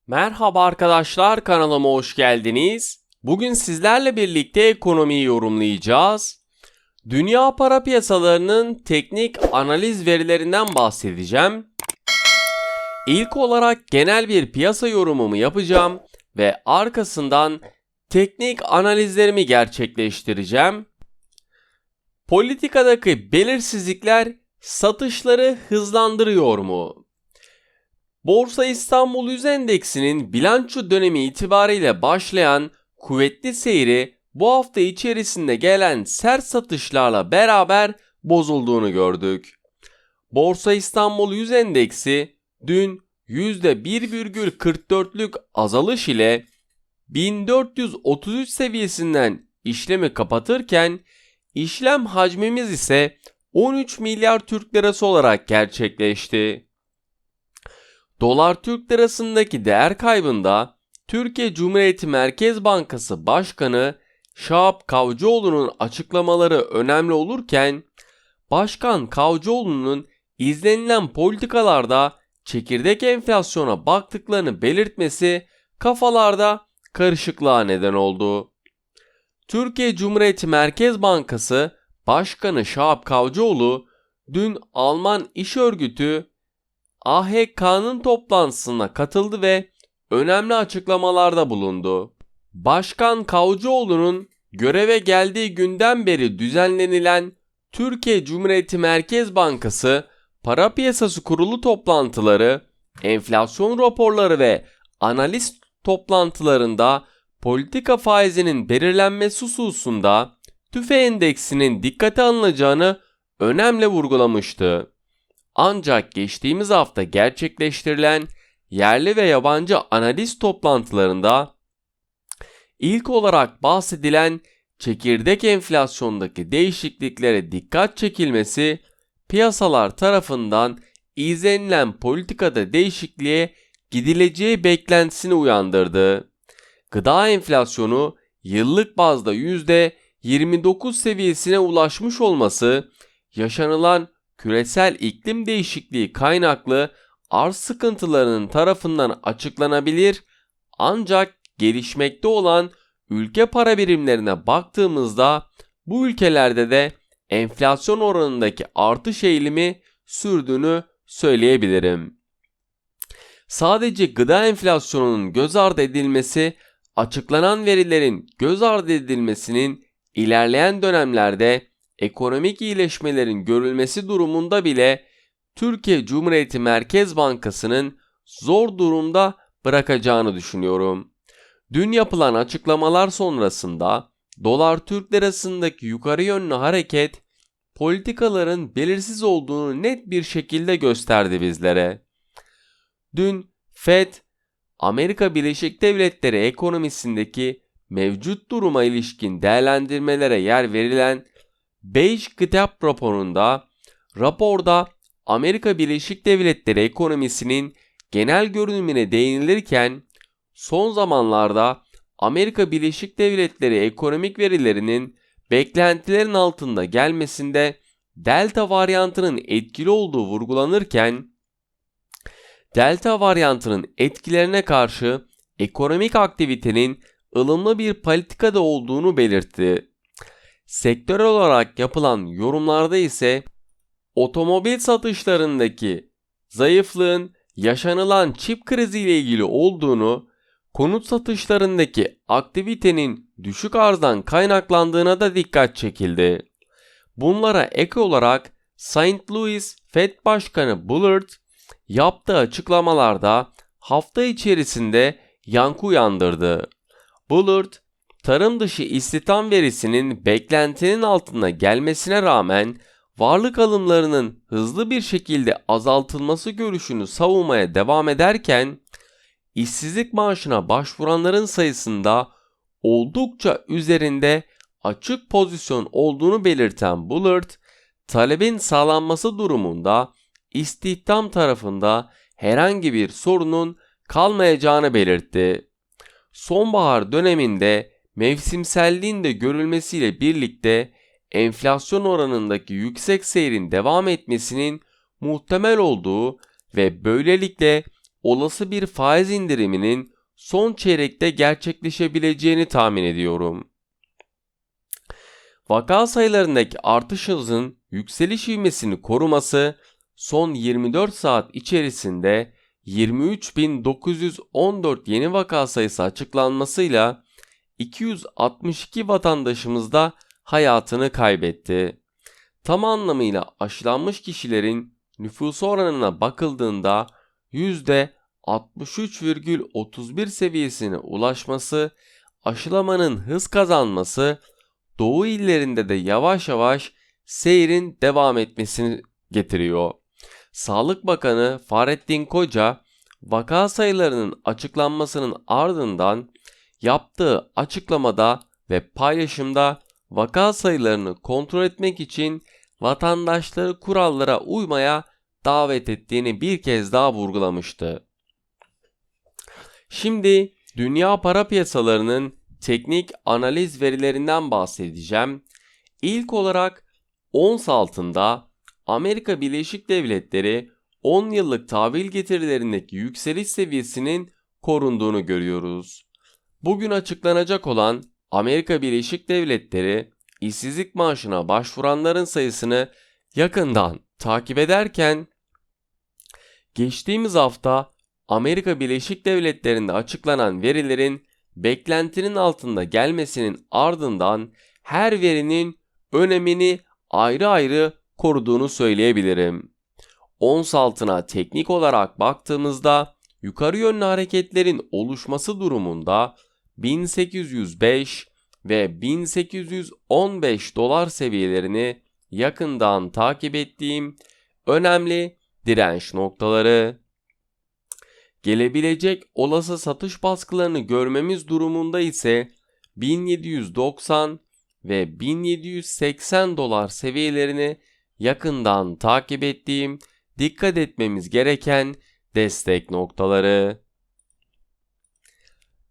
Merhaba arkadaşlar, kanalıma hoş geldiniz. Bugün sizlerle birlikte ekonomiyi yorumlayacağız. Dünya para piyasalarının teknik analiz verilerinden bahsedeceğim. İlk olarak genel bir piyasa yorumumu yapacağım ve arkasından teknik analizlerimi gerçekleştireceğim. Politikadaki belirsizlikler satışları hızlandırıyor mu? Borsa İstanbul Yüz Endeksinin bilanço dönemi itibariyle başlayan kuvvetli seyri bu hafta içerisinde gelen sert satışlarla beraber bozulduğunu gördük. Borsa İstanbul Yüz Endeksi dün %1,44'lük azalış ile 1433 seviyesinden işlemi kapatırken işlem hacmimiz ise 13 milyar Türk lirası olarak gerçekleşti. Dolar Türk lirasındaki değer kaybında Türkiye Cumhuriyeti Merkez Bankası Başkanı Şahap Kavcıoğlu'nun açıklamaları önemli olurken Başkan Kavcıoğlu'nun izlenilen politikalarda çekirdek enflasyona baktıklarını belirtmesi kafalarda karışıklığa neden oldu. Türkiye Cumhuriyeti Merkez Bankası Başkanı Şahap Kavcıoğlu dün Alman İş Örgütü AHK'nın toplantısına katıldı ve önemli açıklamalarda bulundu. Başkan Kavcıoğlu'nun göreve geldiği günden beri düzenlenilen Türkiye Cumhuriyeti Merkez Bankası Para Piyasası Kurulu toplantıları, enflasyon raporları ve analiz toplantılarında politika faizinin belirlenmesi hususunda TÜFE endeksinin dikkate alınacağını önemli vurgulamıştı. Ancak geçtiğimiz hafta gerçekleştirilen yerli ve yabancı analiz toplantılarında ilk olarak bahsedilen çekirdek enflasyondaki değişikliklere dikkat çekilmesi piyasalar tarafından izlenilen politikada değişikliğe gidileceği beklentisini uyandırdı. Gıda enflasyonu yıllık bazda %29 seviyesine ulaşmış olması yaşanılan küresel iklim değişikliği kaynaklı arz sıkıntılarının tarafından açıklanabilir, ancak gelişmekte olan ülke para birimlerine baktığımızda bu ülkelerde de enflasyon oranındaki artış eğilimi sürdüğünü söyleyebilirim. Sadece gıda enflasyonunun göz ardı edilmesi, açıklanan verilerin göz ardı edilmesinin ilerleyen dönemlerde ekonomik iyileşmelerin görülmesi durumunda bile Türkiye Cumhuriyeti Merkez Bankası'nın zor durumda bırakacağını düşünüyorum. Dün yapılan açıklamalar sonrasında dolar Türk lirasındaki yukarı yönlü hareket politikaların belirsiz olduğunu net bir şekilde gösterdi bizlere. Dün FED, Amerika Birleşik Devletleri ekonomisindeki mevcut duruma ilişkin değerlendirmelere yer verilen Beige Kitap raporda Amerika Birleşik Devletleri ekonomisinin genel görünümüne değinilirken son zamanlarda Amerika Birleşik Devletleri ekonomik verilerinin beklentilerin altında gelmesinde Delta varyantının etkili olduğu vurgulanırken Delta varyantının etkilerine karşı ekonomik aktivitenin ılımlı bir politikada olduğunu belirtti. Sektörel olarak yapılan yorumlarda ise otomobil satışlarındaki zayıflığın yaşanılan çip krizi ile ilgili olduğunu, konut satışlarındaki aktivitenin düşük arzdan kaynaklandığına da dikkat çekildi. Bunlara ek olarak St. Louis Fed Başkanı Bullard yaptığı açıklamalarda hafta içerisinde yankı uyandırdı. Bullard, tarım dışı istihdam verisinin beklentinin altında gelmesine rağmen varlık alımlarının hızlı bir şekilde azaltılması görüşünü savunmaya devam ederken, işsizlik maaşına başvuranların sayısında oldukça üzerinde açık pozisyon olduğunu belirten Bullard, talebin sağlanması durumunda istihdam tarafında herhangi bir sorunun kalmayacağını belirtti. Sonbahar döneminde mevsimselliğin de görülmesiyle birlikte enflasyon oranındaki yüksek seyrin devam etmesinin muhtemel olduğu ve böylelikle olası bir faiz indiriminin son çeyrekte gerçekleşebileceğini tahmin ediyorum. Vaka sayılarındaki artış hızının yükseliş ivmesini koruması son 24 saat içerisinde 23.914 yeni vaka sayısı açıklanmasıyla 262 vatandaşımız da hayatını kaybetti. Tam anlamıyla aşılanmış kişilerin nüfusu oranına bakıldığında %63,31 seviyesine ulaşması, aşılamanın hız kazanması, Doğu illerinde de yavaş yavaş seyrin devam etmesini getiriyor. Sağlık Bakanı Fahrettin Koca, vaka sayılarının açıklanmasının ardından yaptığı açıklamada ve paylaşımda vaka sayılarını kontrol etmek için vatandaşları kurallara uymaya davet ettiğini bir kez daha vurgulamıştı. Şimdi dünya para piyasalarının teknik analiz verilerinden bahsedeceğim. İlk olarak ons altında Amerika Birleşik Devletleri 10 yıllık tahvil getirilerindeki yükseliş seviyesinin korunduğunu görüyoruz. Bugün açıklanacak olan Amerika Birleşik Devletleri işsizlik maaşına başvuranların sayısını yakından takip ederken geçtiğimiz hafta Amerika Birleşik Devletleri'nde açıklanan verilerin beklentinin altında gelmesinin ardından her verinin önemini ayrı ayrı koruduğunu söyleyebilirim. Ons altına teknik olarak baktığımızda yukarı yönlü hareketlerin oluşması durumunda 1805 ve 1815 dolar seviyelerini yakından takip ettiğim önemli direnç noktaları. Gelebilecek olası satış baskılarını görmemiz durumunda ise 1790 ve 1780 dolar seviyelerini yakından takip ettiğim, dikkat etmemiz gereken destek noktaları.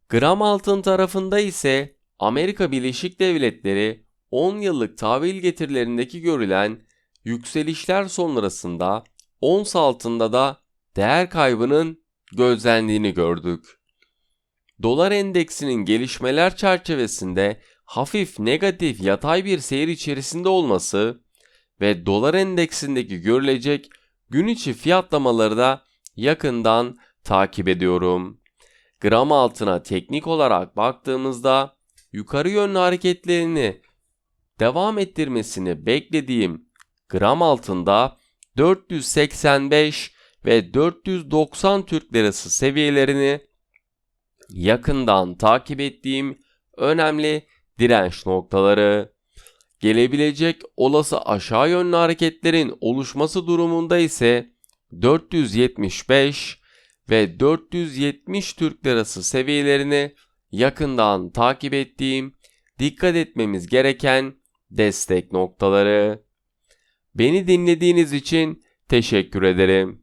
Gram altın tarafında ise Amerika Birleşik Devletleri 10 yıllık tahvil getirilerindeki görülen yükselişler sonrasında ons altında da değer kaybının gözlendiğini gördük. Dolar endeksinin gelişmeler çerçevesinde hafif negatif yatay bir seyir içerisinde olması ve dolar endeksindeki görülecek gün içi fiyatlamaları da yakından takip ediyorum. Gram altına teknik olarak baktığımızda yukarı yönlü hareketlerini devam ettirmesini beklediğim gram altında 485 ve 490 Türk Lirası seviyelerini yakından takip ettiğim önemli direnç noktaları. Gelebilecek olası aşağı yönlü hareketlerin oluşması durumunda ise 475 ve 470 Türk Lirası seviyelerini yakından takip ettiğim, dikkat etmemiz gereken destek noktaları. Beni dinlediğiniz için teşekkür ederim.